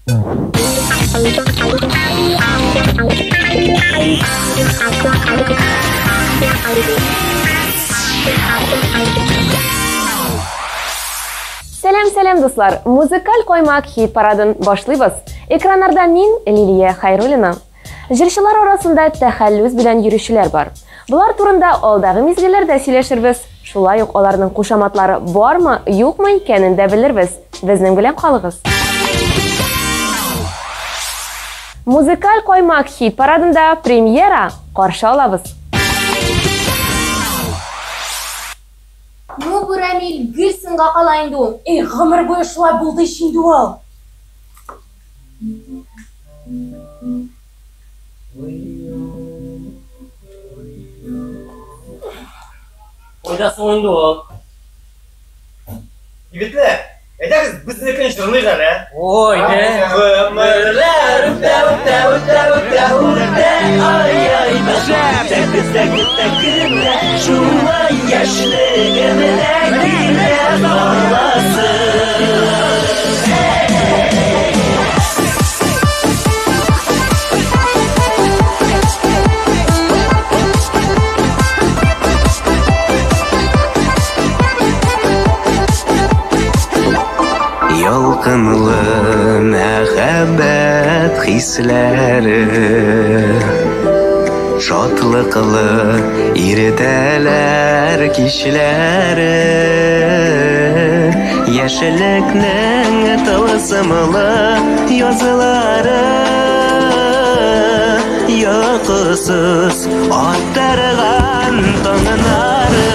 Сәлем дуслар, музыкаль коймак хит парадын башлыйбыз. Экраннарда мин Лилия Хайруллина. Җырчылар арасында тәхәллүс белән йөрүчеләр бар. Булар турында алдагы мизгелләрдә сөйләшербез. Шулай ук аларның кушаматлары бармы, юкмы икәнен дә белербез. Безнең белән калыгыз. Музыкаль коймак хит парадында премьера каршы алабыз. Ну, Бурамил, гүрсінға қалайынды ол. Ғымыр бойы шылай болды ішінді ол. Ойдасы ойынды ол. Ебетлі, әйдәңіз біздің екен жырны жан, ә? Ойды. Өмірлер үтә, үтә, үтә, үтә, үтә, ай-ай, тәкі-тәкі-тәкі-тәкі, шулай яшілігімді келе қаласы. Ялкынлы мәхәббәт хисләре, шатлыклы иртәләр кичләре, яшьлекнең тылсымлы язлары, йокысыз аттырган таңнары.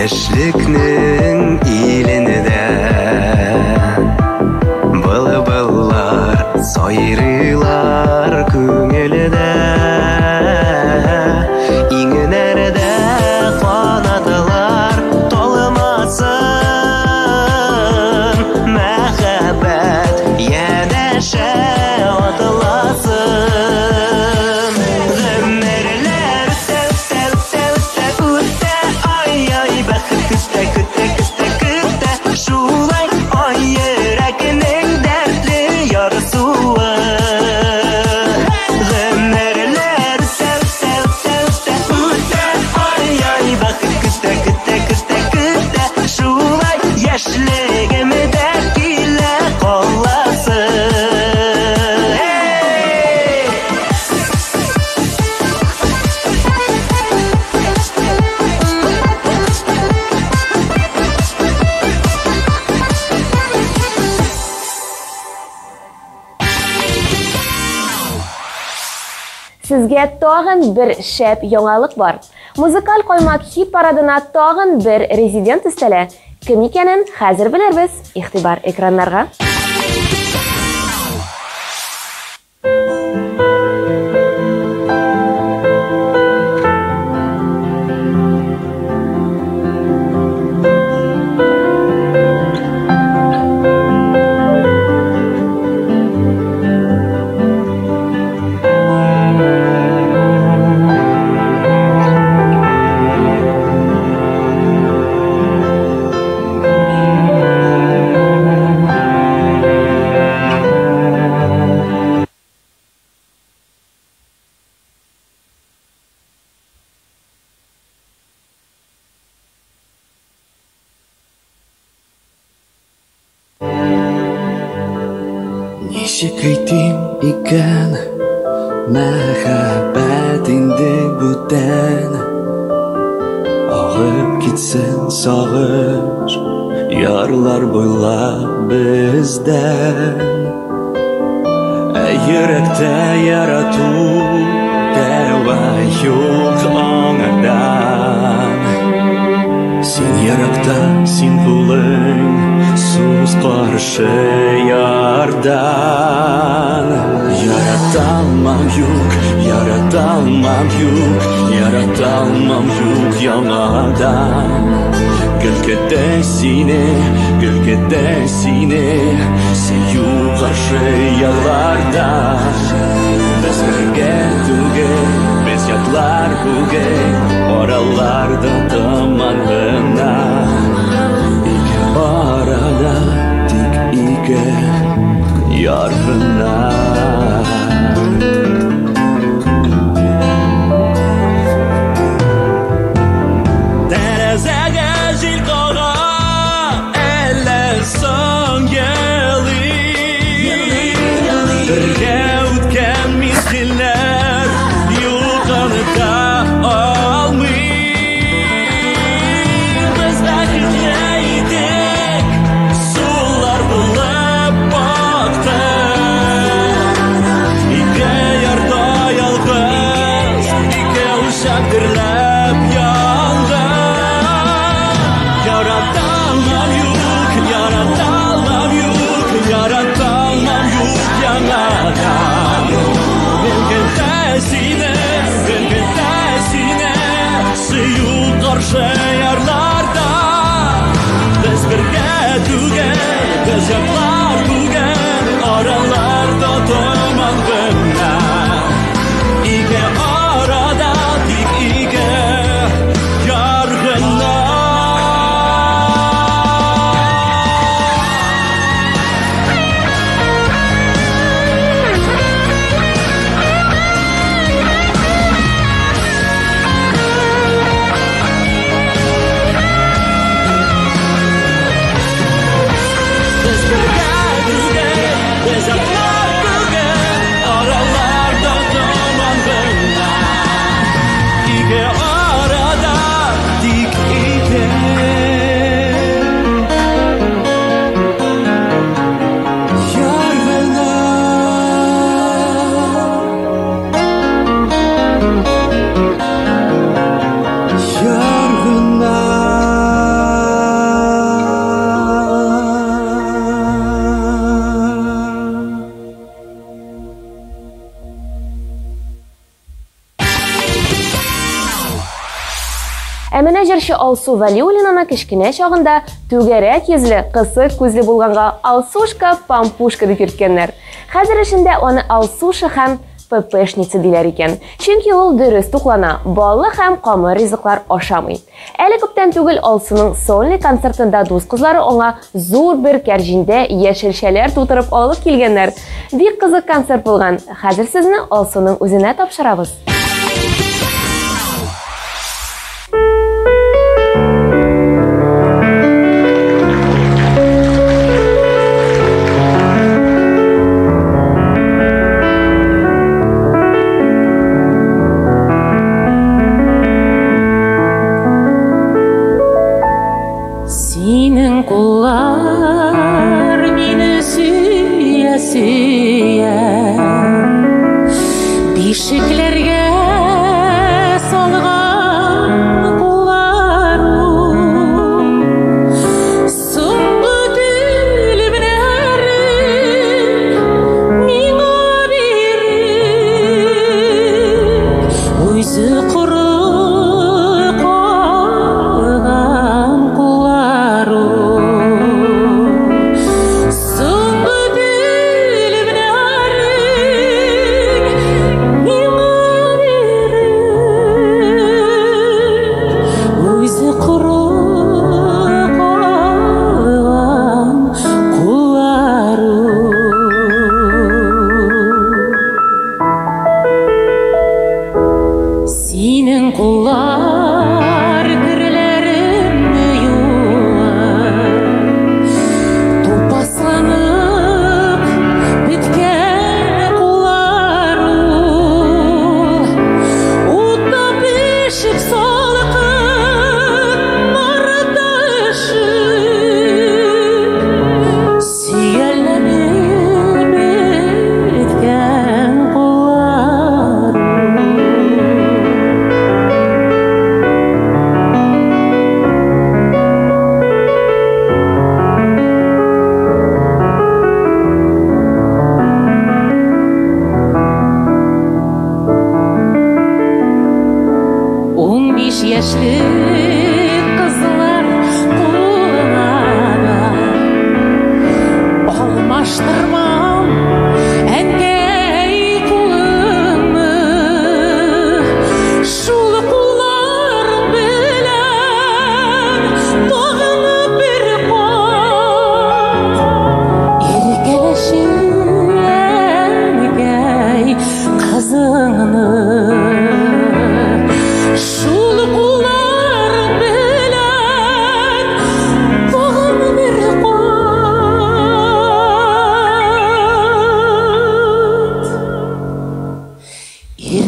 Яшьлекнең иленедә былбыллар сайрыйлар күңелдә, иңнәрдә канатлар талмасын, мәхәббәт янәшә атласын. Сезгә тагын бер шәп яңалык бар. Музыкаль коймак хит парадына тагын бер резидент өстәлә. Кем икәнен хәзер белербез. Игътибар экраннарга. Ничек әйтим икән, мәхәббәт инде бүтән, агып китсен сагыш, ярлар буйлап бездән. Yürekte yaratу deva yok аңардан. Син яракта, син булың, сус каршы ярдан. Яраталмам юк, яраталмам юк, яраталмам юк яңадан. Гөлкәдә сине, сөю каршы ялларда. Без бергә түгел, без ятлар бүген, араларда томан гына. Ике арада тик ике яр гына. Yarlarda biz birga tugan, biz yaqlar bugun oralarda tomon g'ina. Ike orada tik ike yorg'ina. Әмінә жыршы Алсу Валиуллинаны кішкене шағында түгәрәк езлі, қысық көзлі болғанға Алсушка, Пампушка деп йөрткәннәр. Хәзер эшендә аны Алсуша һәм ППшница диләр икән. Чөнки ул дөрес туклана, балы һәм камыр ризыклар ашамый. Әле күптән түгел Алсуның сольный концертында дус кызлары аңа зур бер кәрҗиндә яшелчәләр тутырып алып килгәннәр. Бик кызык концерт булган. Хәзер сезне Алсуның үзенә тапшырабыз.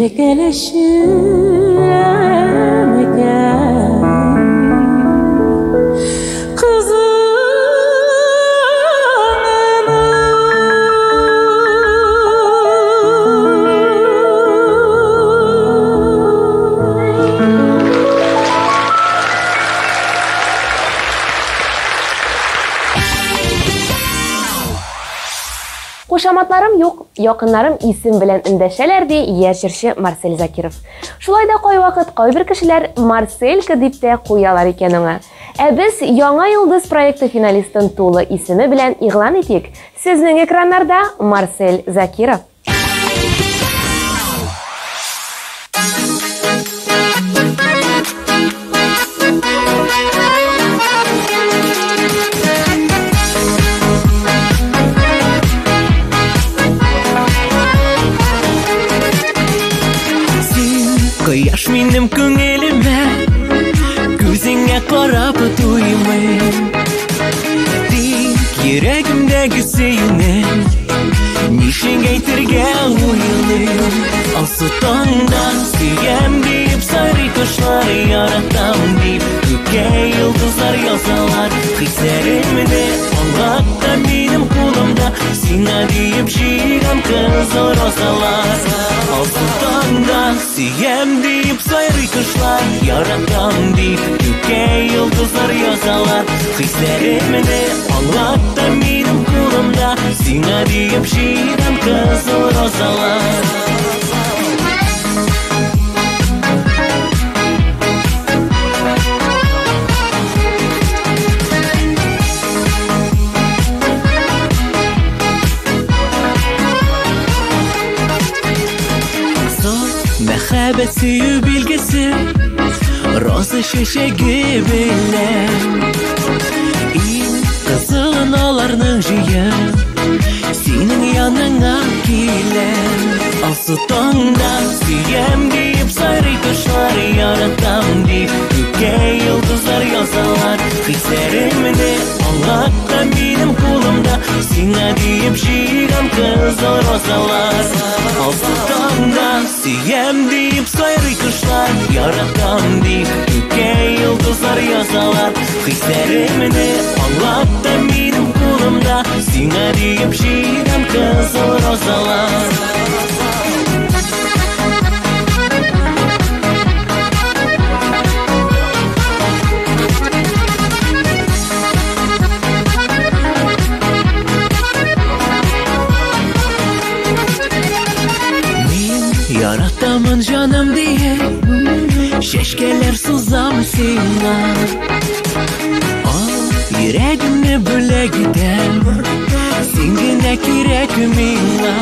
Еркелешем екен Кушаматларым юк, якыннарым исем белән эндәшәләр ди яшь җырчы Марсель Закиров. Шулай да кай вакыт кайбер кешеләр Марселька дип тә куялар икән аңа. Ә без Яңа Йолдыз проекты финалистын тулы исеме белән игълан итик. Сезнең экраннарда Марсель Закиров. Кояш минем күңелемә, күзеңә карап туймыйм. Тик йөрәгемдәге сөйне, нишек әйтергә уйлыйм. Алсу таңда сөям дип, сары кошлар яратам дип, күккә йолдызлар язалар хисләремне. Аңлатта минем кулымда, сиңа дип җыйган кызыл розалар. Алсу таңда сөям дип, сары кошлар яратам дип, күккә йолдызлар язалар хисләремне. Аңлатта минем кулымда, сиңа дип җыйган кызыл розалар. Мәхәббәт сөю билгесе, роза чәчәге белән. Иң кызылын аларның җыеп, синең яныңа киләм. Алсу таңда сөям дип, сары кошлар яратам дип, күккә йолдызлар язалар хисләремне. Аңлатта минем кулымда, сиңа дип җыйган кызыл розалар. Алсу таңда сөям дип, сары кошлар яратам дип, күккә йолдызлар язалар хисләремне. Аңлатта минем кулымда, сиңа дип җыйган кызыл розалар. Яратамын жаным диye, шәшкәләр сузам сиңа. Йөрәгемне бүләк итәм, син генә кирәк миңа.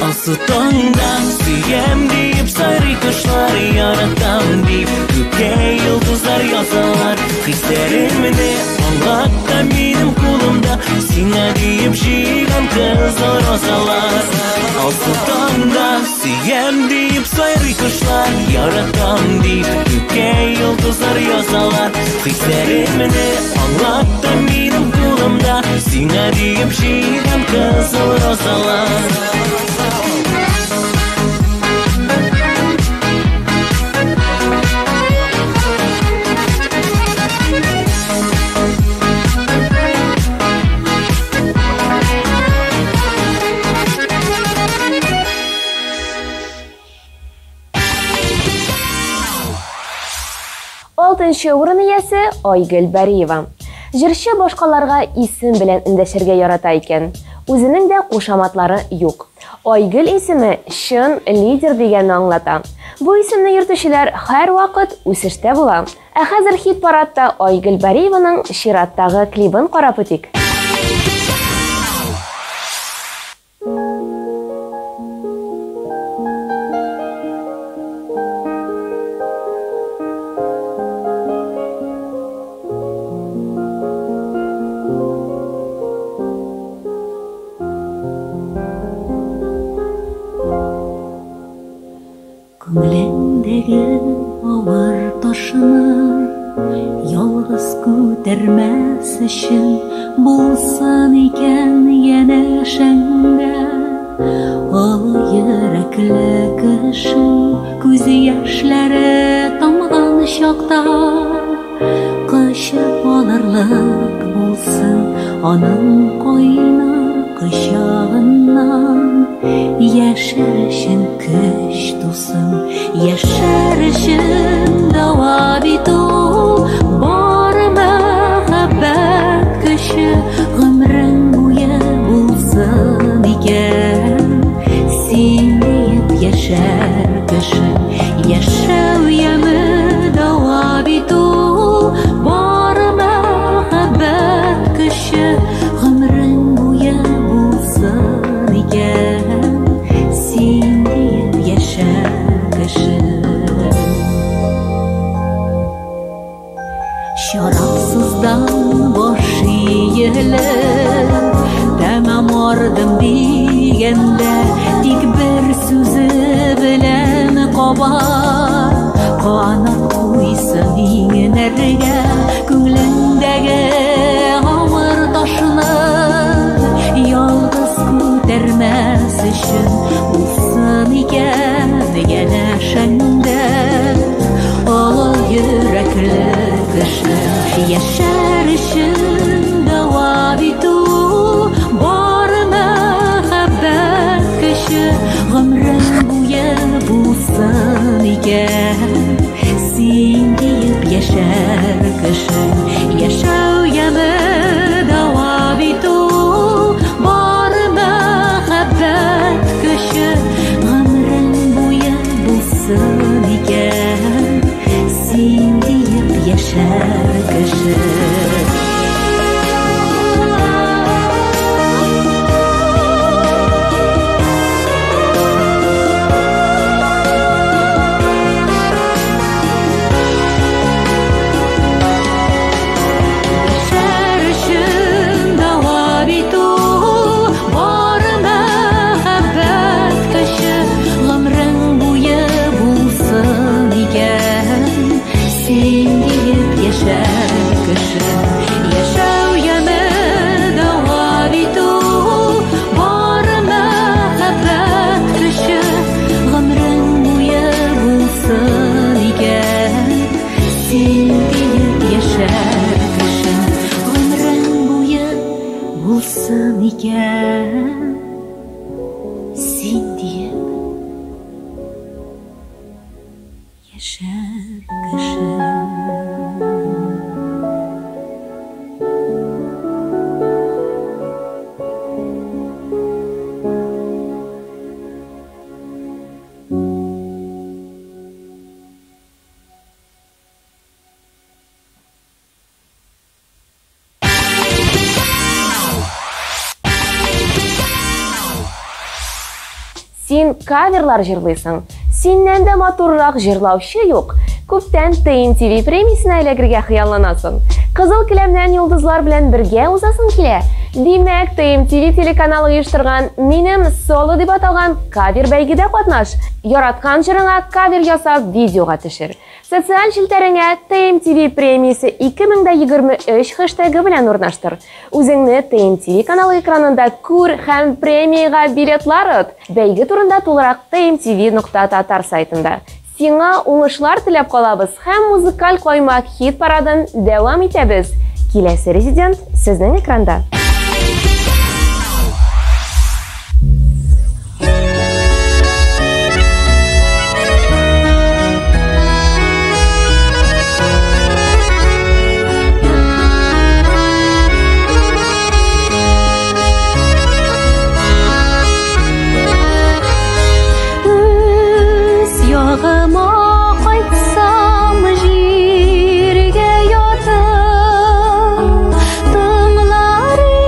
Алсу таңда сөям дип, сары кошлар яратам дип, күккә йолдызлар язалар хисләремне. Аңлатта минем кулымда, сиңа дип җыйган кызыл розалар. Алсу таңда сөям дип, сары кошлар яратам дип, күккә йолдызлар язалар хисләремне. Аңлатта минем кулымда, сиңа дип җыйган кызыл розалар. Алтынчы урын иясе Айгөл Бәриева. Җырчы башкаларга исем белән эндәшергә ярата икән. Үзенең дә кушаматлары юк. Айгөл исеме чын лидер дигәнне аңлата. Бу исемне йөртүчеләр һәр вакыт үсештә була. Ә хәзер хит парадта Айгөл Бәриеваның чираттагы клибын карап үтик. Күңелеңдәге авыр ташыны ялгыз күтәрмәс өчен булсын икән янәшәңдә олы йөрәк yürekli kışın Gözü yaşları tamgan şokta Kışıp alırlık olsun Onun koyuna kışağından Yaşarışın kış tutsun Yaşarışın dava bitu Bar muhabbet kışı Ömrün boyu bulsun iken Sen deyip yaşar kışın Yaşav yemi dava bitu Bar muhabbet kışı Ömrün boyu bulsun iken Sen deyip yaşar kışın Şarapsızdan boş yiyelim Tamam ordım degende Tik bir sözü bilen kobar Kanat koysun inerge Көңлендегі ağır taşını Yalnız көтермәс үшін Bulsun iken yana şende Ol yürekli kışı Yaşar için dava bitu Bar muhabbet kışı Ömrün boyu bulsun iken Sen deyip yaşar kışın Yaşav yemi dava bitu Bar muhabbet kışı Ömrün boyu bulsun iken Sen deyip yaşar kışın Bulsun iken Sen deyip yaşar kışın Син каверлар жырлыйсың. Синнән дә матуррак жырлаучы юк. Күптән TMTV премиясенә эләгергә хыялланасың. Кызыл келәмнән йолдызлар белән бергә узасың килә. Димәк, TMTV телеканалы оештырган «Минем соло» дип аталган кавер бәйгедә катнаш. Яраткан җырыңа кавер ясап видеога төшер. Социаль җилтәреңә TMTV премиясе 2023 хэштегы белән урнаштыр. Үзеңне TMTV каналы экранында күр һәм премияга билетлар от. Бәйге турында тулырак tmtv.tatar сайтында. Сиңа уңышлар теләп калабыз һәм музыкаль коймак хит парадын дәвам итәбез. Киләсе резидент сезнең экранда. Tımları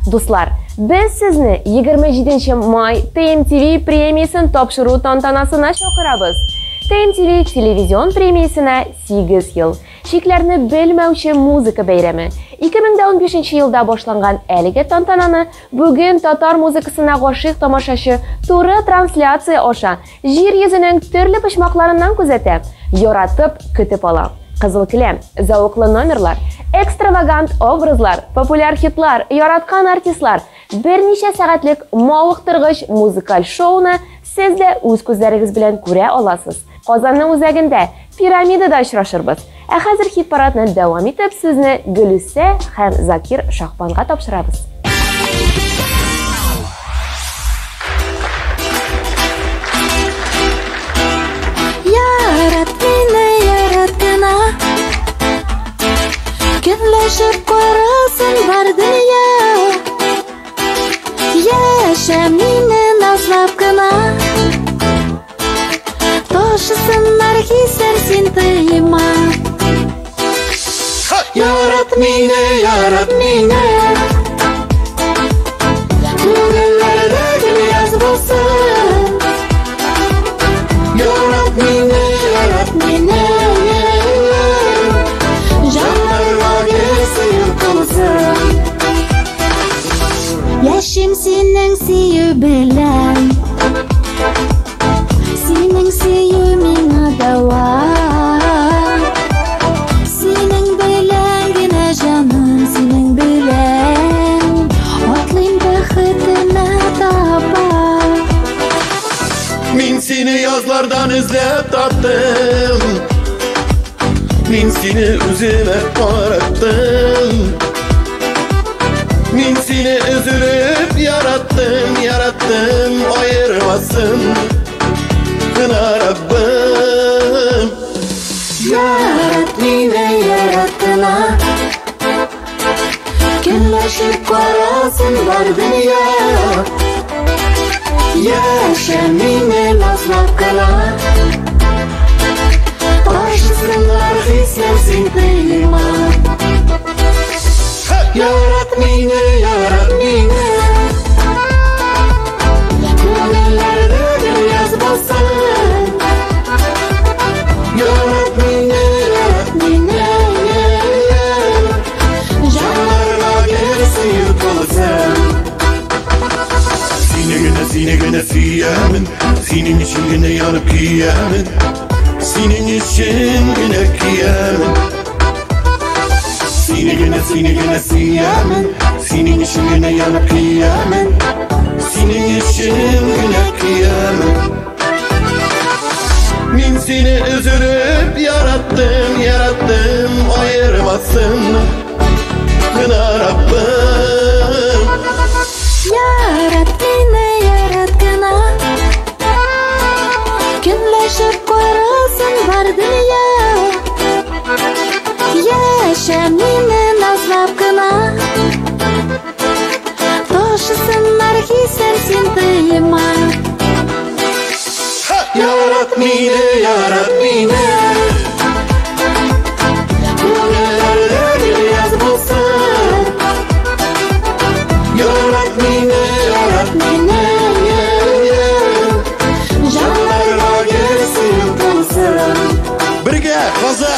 Дуслар, biz sizni 27 may TMTV премиясын тапшыру тантанасына чакырабыз. TMTV телевизион премиясына 8 ел. Шикләрне белмәүче музыка бәйрәме. 2015 елда башланган әлеге тантананы бүген татар музыкасына гашыйк тамашачы туры трансляция аша җир йөзенең төрле почмакларыннан күзәтә, яратып көтеп ала. Кызыл киләм, зауыклы номерлар, экстравагант образлар, популяр хитлар, яраткан артистлар, берничә сәгатьлек мавыктыргыч музыкаль шоуны сез дә үз күзләрегез белән күрә аласыз. Казанның үзәгендә пирамидада очрашырбыз. Ә хәзер хит-парадны дәвам итеп сүзне Гөлүсә һәм Закир Шахбанга тапшырабыз. Ярат мине, ярат гына, көнләшеп карасын бар дөнья. Яшә мине назлап кына, ташысыннар хисәр син тыйма. Ярат мине, күңелләрдә гел яз булсын. Ярат мине, җаннарга гел кылсын. Яшим синең сөю белән, синең сөю миңа дава. Синең белән генә җаным, синең белән атлыйм бәхетемә таба. Min seni yazlardan izlep tattım, min seni üzüme arattım, min seni üzülüp yarattım, ayırmasın kına Rabbim. Yarat minne, yarat gına, kөнләшеп карасын бар дөнья. Яшә мине назлап кына, ташысыннар хисләр син тыйма. Ярат мине, күңелләрдә гел яз булсын. Ярат мине, җаннарга гел сөю булсын. Seni gene siyemin, senin için gene yanıp giyemin, senin için gene giyemin. Seni gene siyemin, senin için gene yanıp giyemin, senin için gene giyemin. Min seni üzülüp yarattım, ayırmasın kına Rabbim. Ярат мине, ярат гына, көнләшеп карасын бар дөнья. Яшә мине назлап кына, ташысыннар хисәр син тыйма. Yarат mine, Күңелләрдә гел яз булсын. Yarat mine, җаннарга гел сөю булсын. birge kaza.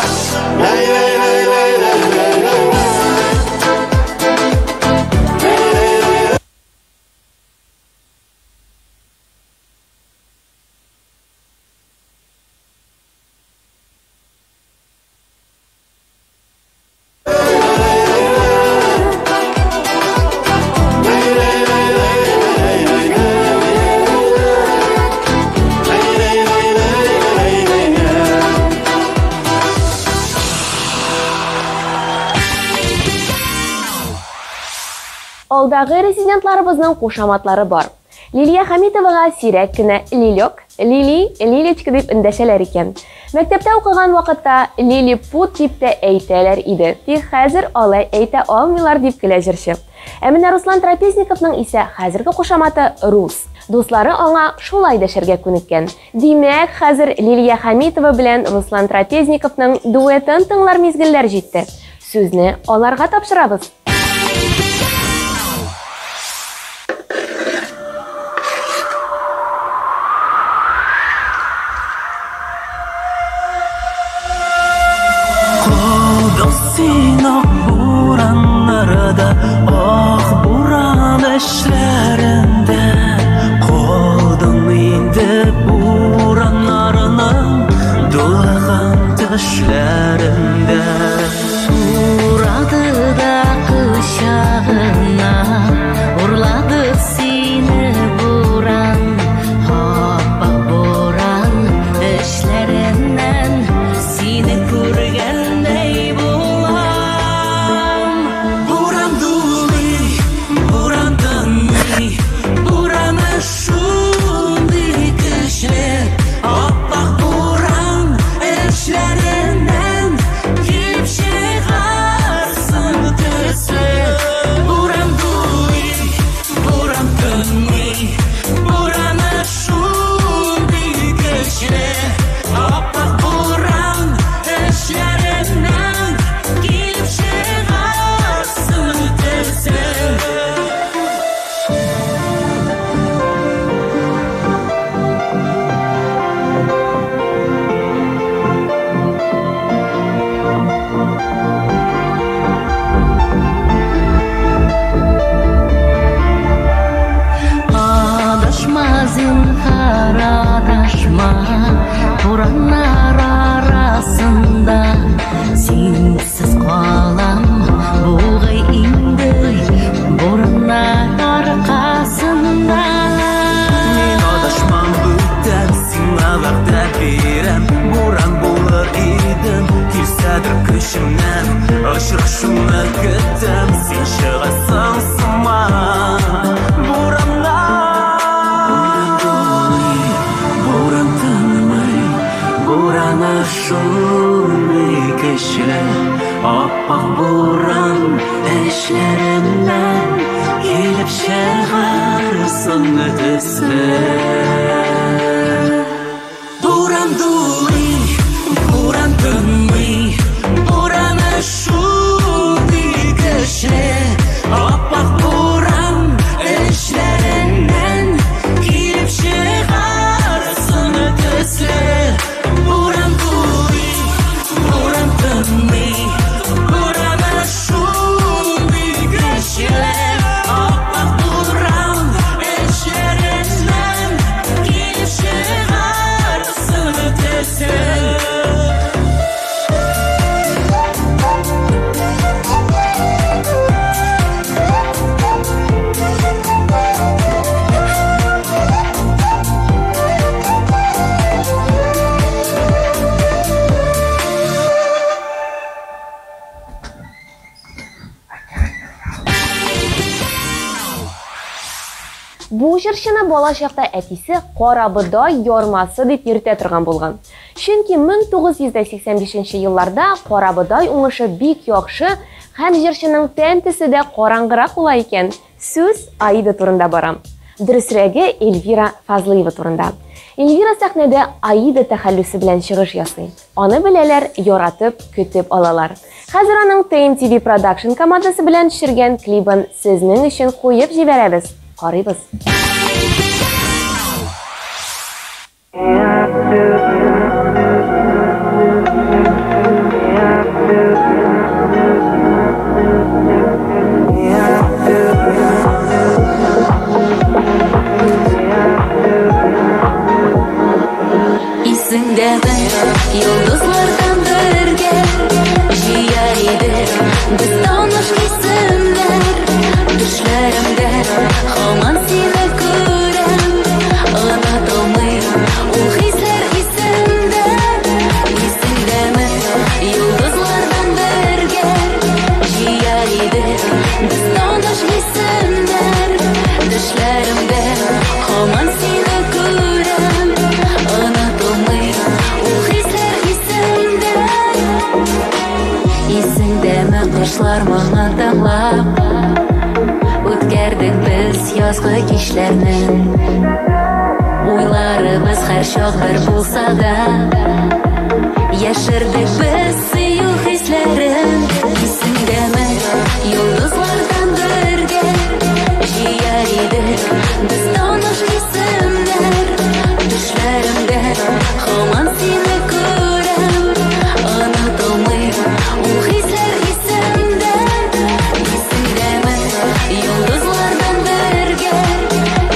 Алдагы резидентларыбызның кушаматлары бар. Лилия Хамитовага сирәк кенә Лилек, Лилечка дип эндәшәләр икән. Мәктәптә укыган вакытта Лили Пут дип тә әйтәләр иде. Тик хәзер алай әйтә алмыйлар дип көлә җырчы. Ә менә Руслан Трапезниковның исә хәзерге кушаматы Рус. Дуслары аңа шулай дәшәргә күнеккән. Димәк, хәзер Лилия Хамитова белән Руслан Трапезниковның дуэтын тыңлар мизгелләр җитте. Сүзне аларга тапшырабыз. Бу җырчыны балачакта әтисе карабыдай ярмасы дип йөртә торган булган. Чөнки 1985 елларда карабыдай уңышы бик яхшы һәм җырчының тәнтесе дә караңгырак була икән. Сүз Аида турында бара. Дөресрәге Эльвира Фазлыева турында. Эльвира сәхнәдә Аида тәхәллүсе белән чыгыш ясый. Аны беләләр, яратып, көтеп алалар. Хәзер аның TMTV Production командасы белән төшергән клибын сезнең өчен куеп җибәрәбез. Карыйбыз. Yıldızlardan bölge Jiyaydı Biz tanış isimler Düşlerimde Haman seni görem Anatomy O hisler isimde İsimde mi Yıldızlardan bölge Jiyaydı Biz tanış isimler Düşlerimde Haman seni görem Anatomy Исеңдәме кышлар моңа тыңлап Үткәрдек без язгы кичләрнең Уйларыбыз һәр чак бер булса да Яшердек без сөю хисләрен Исеңдәме йолдызлардан бергә Җыя идек без таныш исемнәр Төшләремдә һаман сине күрәм Анатомый ул хисләр исемдә Исеңдәме йолдызлардан бергә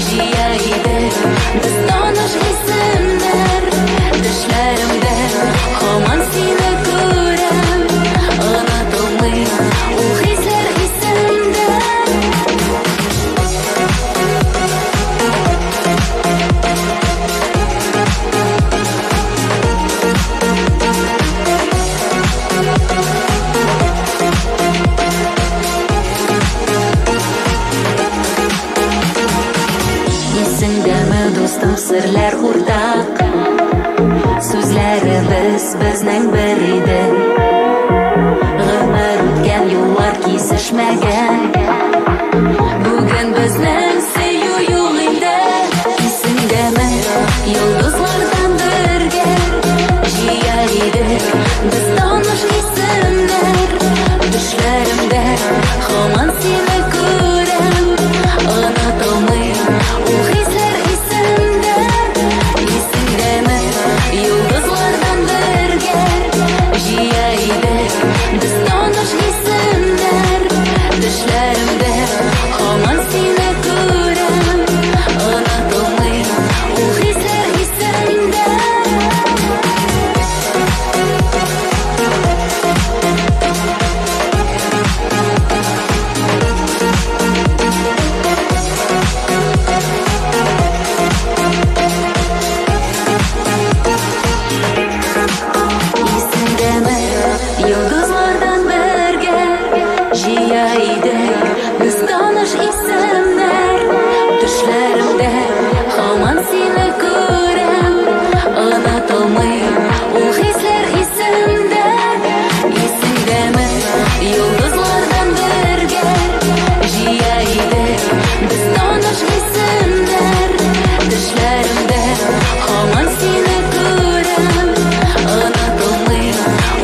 Җыя идек без таныш исемнәр Төшләремдә һаман сине күрәм Анатомый ул хисләр исемдә Исеңдәме дустым серләр уртак Сүзләребез безнең бер иде Гомер үткән юллар кисешмәгән Бүген безнең сөю юл инде Исеңдәме йолдызлардан бергә Җыя идек без таныш исемнәр Төшләремдә һаман сине күрәм Анатомый ул хисләр исемдә Исеңдәме йолдызлардан бергә Җыя идек без таныш исемнәр Төшләремдә һаман сине күрәм Анатомый ул хисләр исемдә Исеңдәме йолдызлардан бергә Җыя идек без таныш исемнәр Төшләремдә һаман сине күрәм Анатомый ул хисләр исемдә Исеңдәме йолдызлардан бергә Җыя идек без таныш исемнәр Төшләремдә һаман сине күрәм Анатомый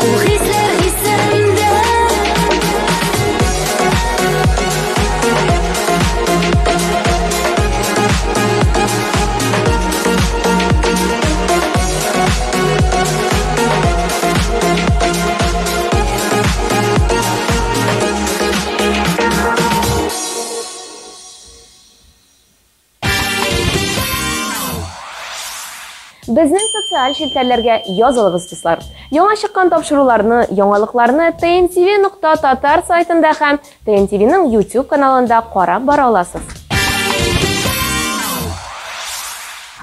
ул хисләр исемдә Безнең социаль челтәрләргә язылыгыз дуслар. Яңа чыккан тапшыруларны, яңалыкларны tmtv.tatar сайтында һәм TMTVның YouTube каналында карап бара аласыз.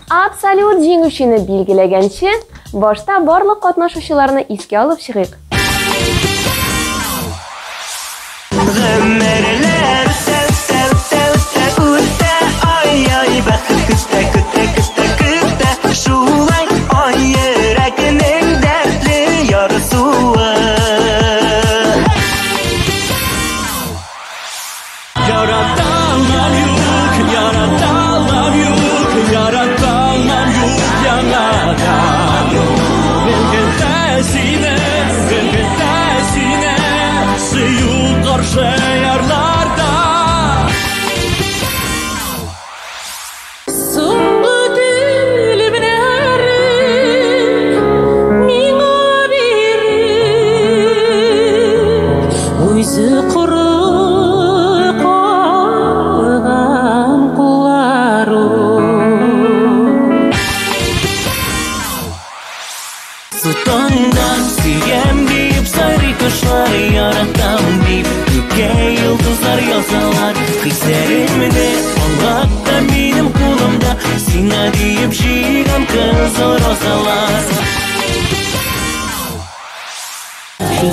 Абсолют җиңүчене билгеләгәнче, башта барлык катнашучыларны искә алып чыгыйк. Гомерләр үтә, ай,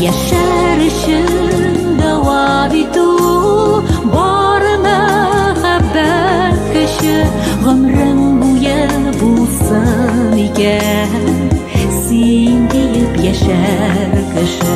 Yaşar ışığında vabitu Bar mehabbet kışı Ömrüm buya bulsan iken Sen deyip yaşar kışı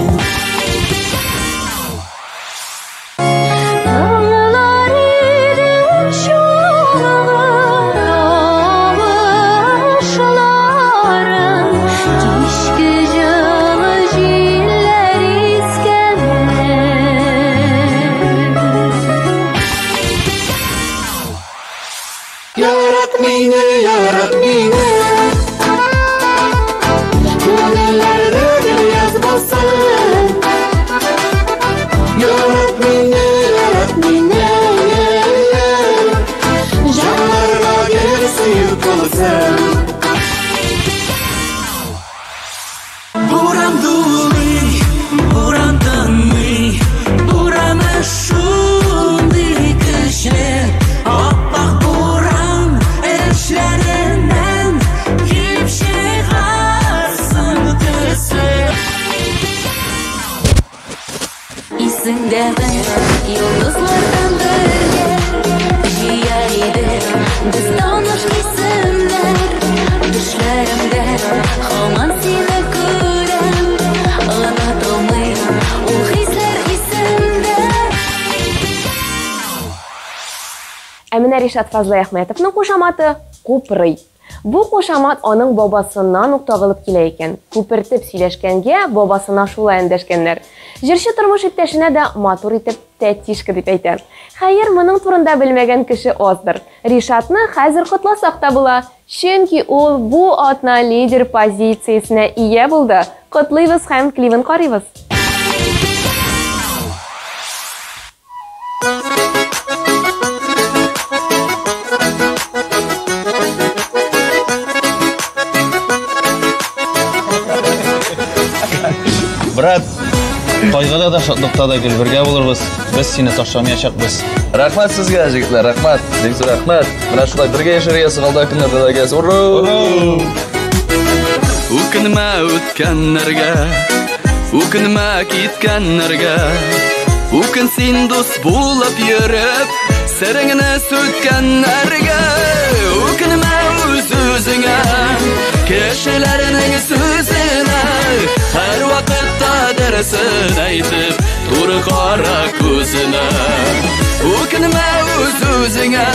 Yıldızlardan bölge Ciyaydı Biz tanış isimler Düşlerimde Haman seni görem Anlatılmayı O hisler isimde Әмінә Ришат Фазлы Әхмәтовның кушаматы «Купрый». Бу кушамат аның бабасыннан ук тагылып килә икән. Күпертеп сөйләшкәнгә бабасына шулай эндәшкәннәр. Җырчы тормыш иптәшенә дә матур итеп тәтишка дип әйтә. Хәер, моның турында белмәгән кеше аздыр. Ришатны хәзер котласак та була, чөнки ул бу атна лидер позициясенә ия булды. Котлыйбыз һәм клибын карыйбыз. Брат, кайгыда да шатлыкта да гөлбергә булырбыз. Без сине ташламаячакбыз. Рәхмәт сезгә, җегетләр, рәхмәт. Бик зур рәхмәт. Менә шулай бергә яшәргә сыгылда көннәрдә дә гәз. Ура! Үкенмә үткәннәргә, үкенмә киткәннәргә. Үкен син дус булып йөреп, сереңне сүткәннәргә. Үкенмә үз-үзеңә, кешеләрнең сүзенә. Һәр вакытта дәресен әйтеп, туры кара күзенә. Үкенмә үз-үзеңә,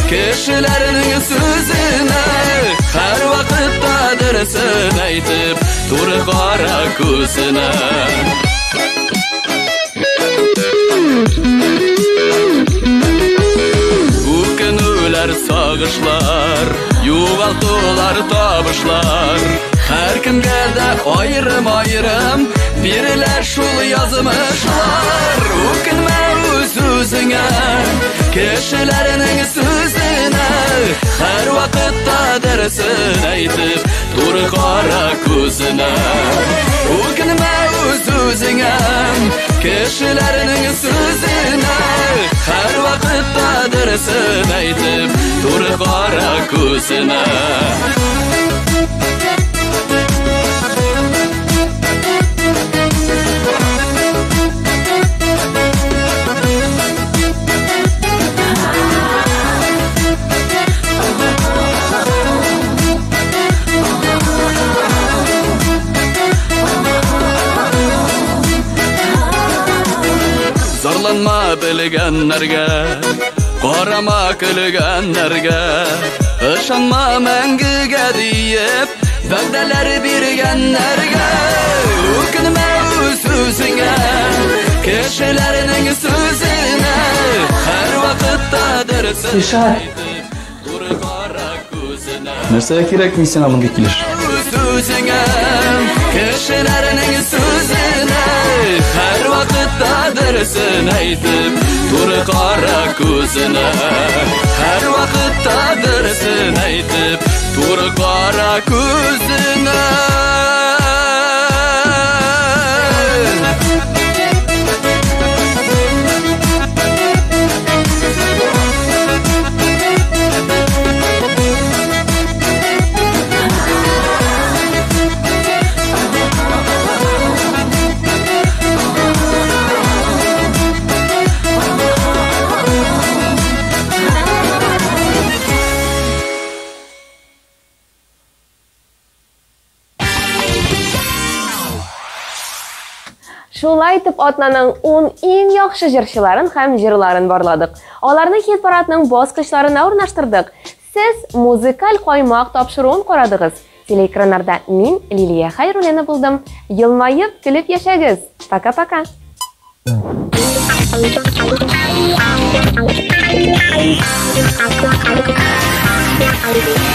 кешеләрнең сүзенә. Һәр вакытта дәресен әйтеп, туры кара күзенә. Үкенүләр, сагышлар, югалтулар, табышлар. Һәр кемгә дә аерым-аерым бирелә шул язмышлар. Үкенмә үз-үзеңә, кешеләрнең сүзенә. Һәр вакытта дәресен әйтеп, туры кара күзенә. Үкенмә үз-үзеңә, кешеләрнең сүзенә. Һәр вакытта дәресен әйтеп, туры кара күзенә. Зарланма белгәннәргә, Qarama külgənlərgə Işanma məngigə deyib Vəqdələri birgənlərgə Hükünmə üz-üzünə Kişilərinin sözünə Hər vaxtdadır Rişat. Нәрсәгә кирәкми сиңа мондый килеш? Sözünə Kişilərinin sözünə Hər vaxtdadır sənəydim Dur qara gözünə Hər vaxtdadır sənəydim Dur qara gözünə Шулай итеп атнаның 10 иң яхшы җырчыларын һәм җырларын барладык. Аларны хит парадның баскычларына урнаштырдык. Сез музыкаль каймак тапшыруын карадыгыз. Телеэкраннарда мин Лилия Хайруллина булдым. Елмаеп, көлеп яшәгез. Пока-пока. Thank you.